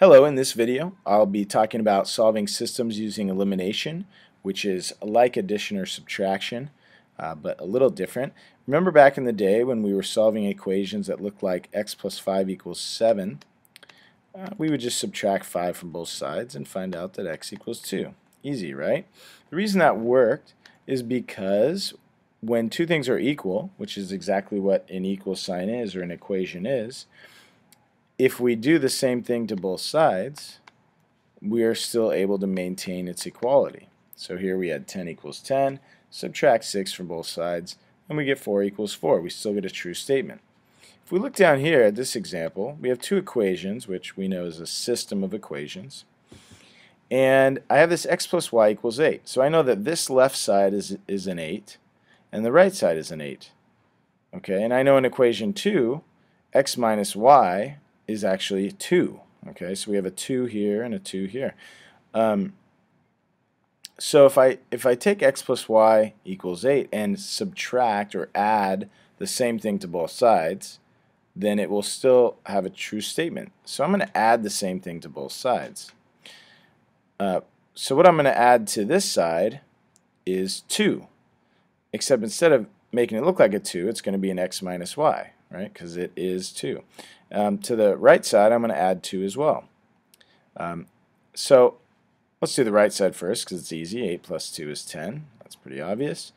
Hello, in this video I'll be talking about solving systems using elimination, which is like addition or subtraction, but a little different. Remember back in the day when we were solving equations that looked like x plus 5 equals 7, we would just subtract 5 from both sides and find out that x equals 2. Easy, right? The reason that worked is because when two things are equal, which is exactly what an equal sign is or an equation is, if we do the same thing to both sides, we are still able to maintain its equality. So here we had 10 equals 10, subtract 6 from both sides, and we get 4 equals 4. We still get a true statement. If we look down here at this example, we have two equations, which we know is a system of equations. And I have this x plus y equals 8. So I know that this left side is an 8, and the right side is an 8. Okay, and I know in equation 2, x minus y is actually 2. Okay, so we have a 2 here and a 2 here. So if I take x plus y equals 8 and subtract or add the same thing to both sides, then it will still have a true statement. So I'm going to add the same thing to both sides. So what I'm going to add to this side is 2, except instead of making it look like a 2, it's going to be an x minus y, right? Because it is 2. To the right side, I'm going to add 2 as well. So let's do the right side first because it's easy. 8 plus 2 is 10. That's pretty obvious.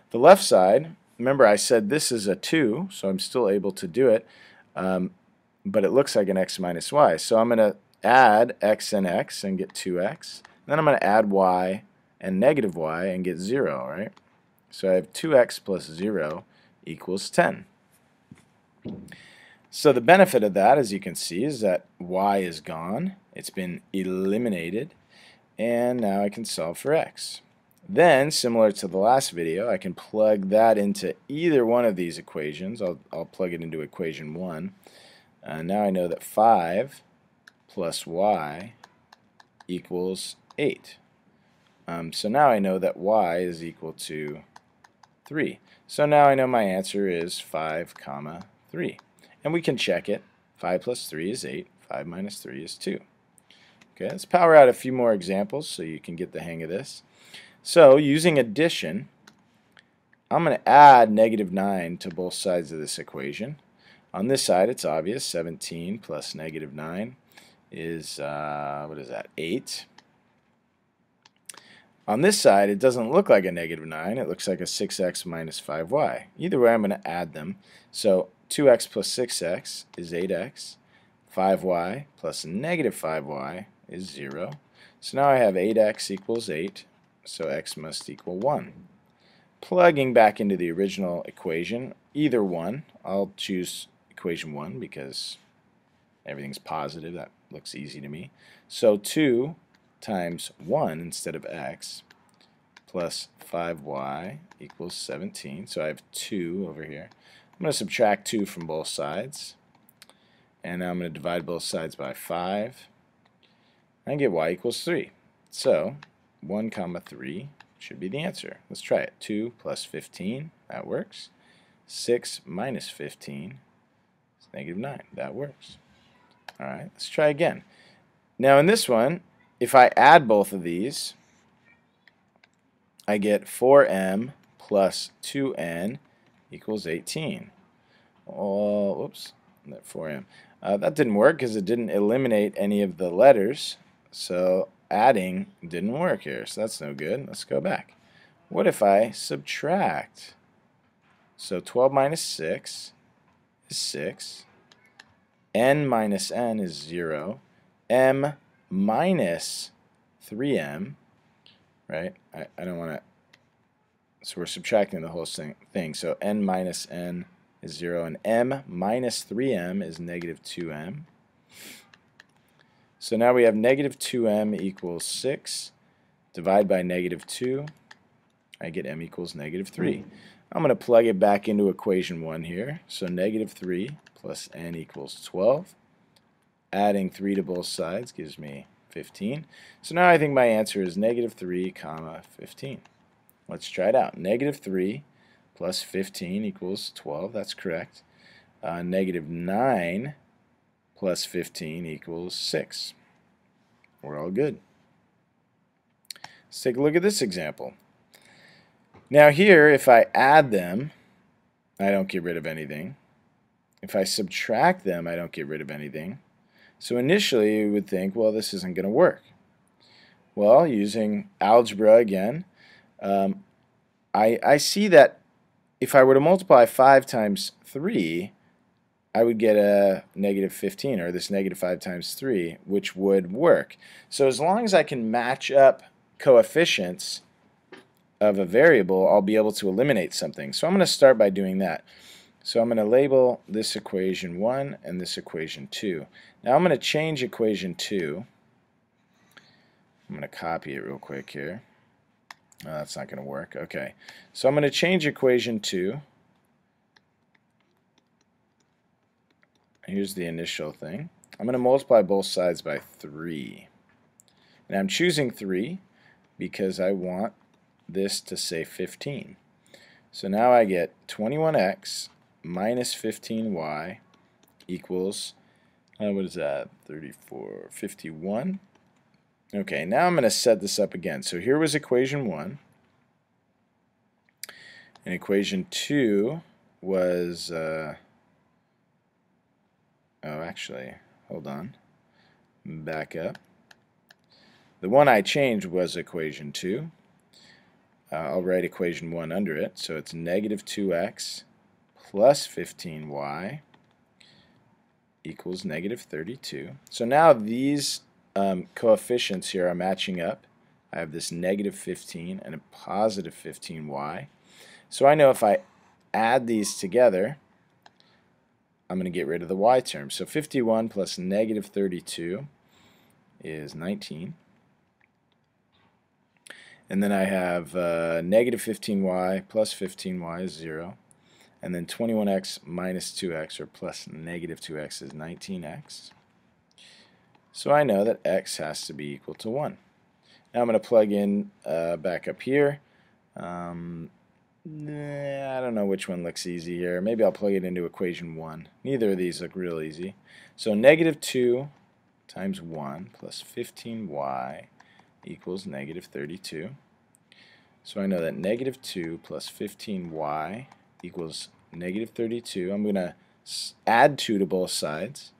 The left side, remember I said this is a 2, so I'm still able to do it, but it looks like an x minus y. So I'm going to add x and get 2x. Then I'm going to add y and negative y and get 0, right? So I have 2x plus 0 equals 10. So the benefit of that, as you can see, is that y is gone. It's been eliminated. And now I can solve for x. Then, similar to the last video, I can plug that into either one of these equations. I'll plug it into equation 1. Now I know that 5 plus y equals 8. So now I know that y is equal to 3. So now I know my answer is 5, 3. And we can check it. 5 plus 3 is 8. 5 minus 3 is 2. Okay, let's power out a few more examples so you can get the hang of this. So using addition, I'm going to add negative 9 to both sides of this equation. On this side, it's obvious. 17 plus negative 9 is, what is that, 8. On this side, it doesn't look like a negative 9. It looks like a 6x minus 5y. Either way, I'm going to add them. So 2x plus 6x is 8x. 5y plus negative 5y is 0. So now I have 8x equals 8. So x must equal 1. Plugging back into the original equation, either one. I'll choose equation 1 because everything's positive. That looks easy to me. So 2 times 1 instead of x plus 5y equals 17. So I have 2 over here. I'm going to subtract 2 from both sides. And now I'm going to divide both sides by 5 and get y equals 3. So 1 comma 3 should be the answer. Let's try it. 2 plus 15, that works. 6 minus 15 is negative 9. That works. Alright, let's try again. Now in this one, if I add both of these, I get 4m plus 2n equals 18. Oh, whoops, that 4m. That didn't work because it didn't eliminate any of the letters, so adding didn't work here, so that's no good. Let's go back. What if I subtract? So 12 minus 6 is 6. N minus n is 0. M minus 3m, right? I don't want to, so we're subtracting the whole thing. So n minus n is 0, and m minus 3m is negative 2m. So now we have negative 2m equals 6. Divide by negative 2. I get m equals negative 3. I'm going to plug it back into equation 1 here. So negative 3 plus n equals 12. Adding 3 to both sides gives me 15. So now I think my answer is negative 3 comma 15. Let's try it out. Negative 3 plus 15 equals 12. That's correct. Negative 9 plus 15 equals 6. We're all good. Let's take a look at this example. Now here, if I add them, I don't get rid of anything. If I subtract them, I don't get rid of anything. So initially you would think, well, this isn't going to work. Well, using algebra again, I see that if I were to multiply 5 times 3, I would get a negative 15, or this negative 5 times 3, which would work. So as long as I can match up coefficients of a variable, I'll be able to eliminate something. So I'm going to start by doing that. So I'm going to label this equation 1 and this equation 2. Now I'm going to change equation 2. I'm going to copy it real quick here. Oh, that's not going to work. Okay. So I'm going to change equation 2. Here's the initial thing. I'm going to multiply both sides by 3. And I'm choosing 3 because I want this to say 15. So now I get 21x minus 15y equals, what is that, 34, 51. Okay, now I'm going to set this up again. So here was equation 1. And equation 2 was, actually, hold on, back up. The one I changed was equation 2. I'll write equation 1 under it, so it's negative 2x plus 15y equals negative 32. So now these coefficients here are matching up. I have this negative 15 and a positive 15y. So I know if I add these together, I'm going to get rid of the y term. So 51 plus negative 32 is 19. And then I have negative 15y plus 15y is 0. And then 21x minus 2x, or plus negative 2x, is 19x. So I know that x has to be equal to 1. Now I'm going to plug in back up here. I don't know which one looks easy here. Maybe I'll plug it into equation 1. Neither of these look real easy. So negative 2 times 1 plus 15y equals negative 32. So I know that negative 2 plus 15y equals negative 32. I'm going to add 2 to both sides.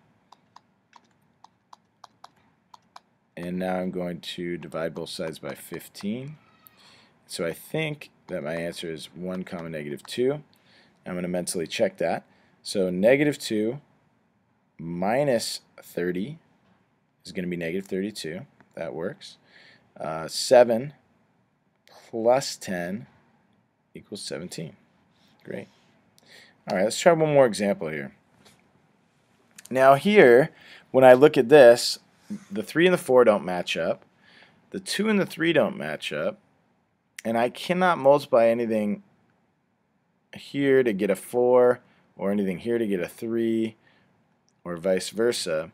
And now I'm going to divide both sides by 15. So I think that my answer is 1 comma negative 2. I'm going to mentally check that. So negative 2 minus 30 is going to be negative 32. That works. 7 plus 10 equals 17. Great. Alright, let's try one more example here. Now here, when I look at this, the 3 and the 4 don't match up. The 2 and the 3 don't match up. And I cannot multiply anything here to get a 4, or anything here to get a 3, or vice versa.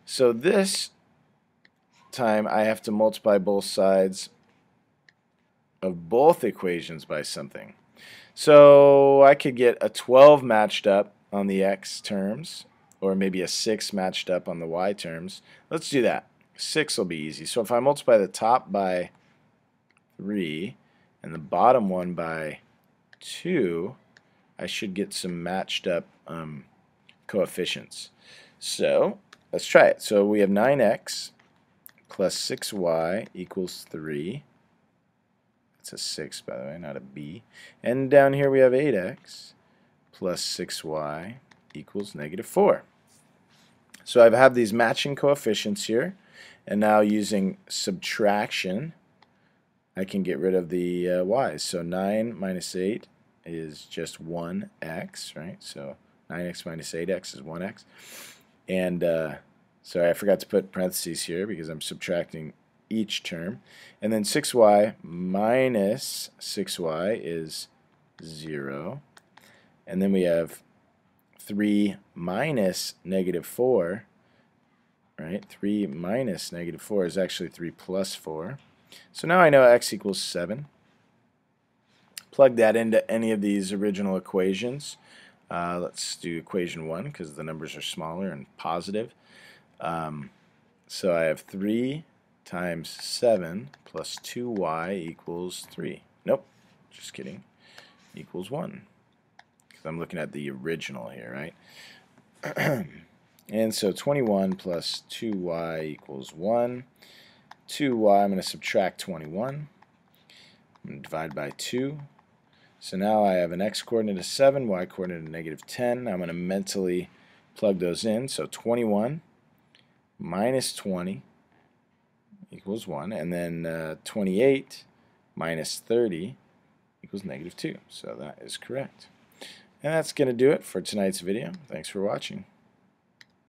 So this time I have to multiply both sides of both equations by something. So I could get a 12 matched up on the x terms, or maybe a 6 matched up on the y terms. Let's do that. 6 will be easy. So if I multiply the top by 3 and the bottom one by 2, I should get some matched up coefficients. So let's try it. So we have 9x plus 6y equals 3. It's a 6, by the way, not a b. And down here we have 8x plus 6y equals negative 4. So I have these matching coefficients here, and now using subtraction I can get rid of the y's. So 9 minus 8 is just 1x, right? So 9x minus 8x is 1x. And sorry, I forgot to put parentheses here because I'm subtracting each term. And then 6y minus 6y is 0. And then we have 3 minus negative 4, right? 3 minus negative 4 is actually 3 plus 4. So now I know x equals 7. Plug that into any of these original equations. Let's do equation 1 because the numbers are smaller and positive. So I have 3 times 7 plus 2y equals 3. Nope, just kidding. Equals 1. Because I'm looking at the original here, right? And so 21 plus 2y equals 1. 2y, I'm going to subtract 21. I'm going to divide by 2. So now I have an x-coordinate of 7, y-coordinate of negative 10. I'm going to mentally plug those in. So 21 minus 20 equals 1. And then 28 minus 30 equals negative 2. So that is correct. And that's going to do it for tonight's video. Thanks for watching.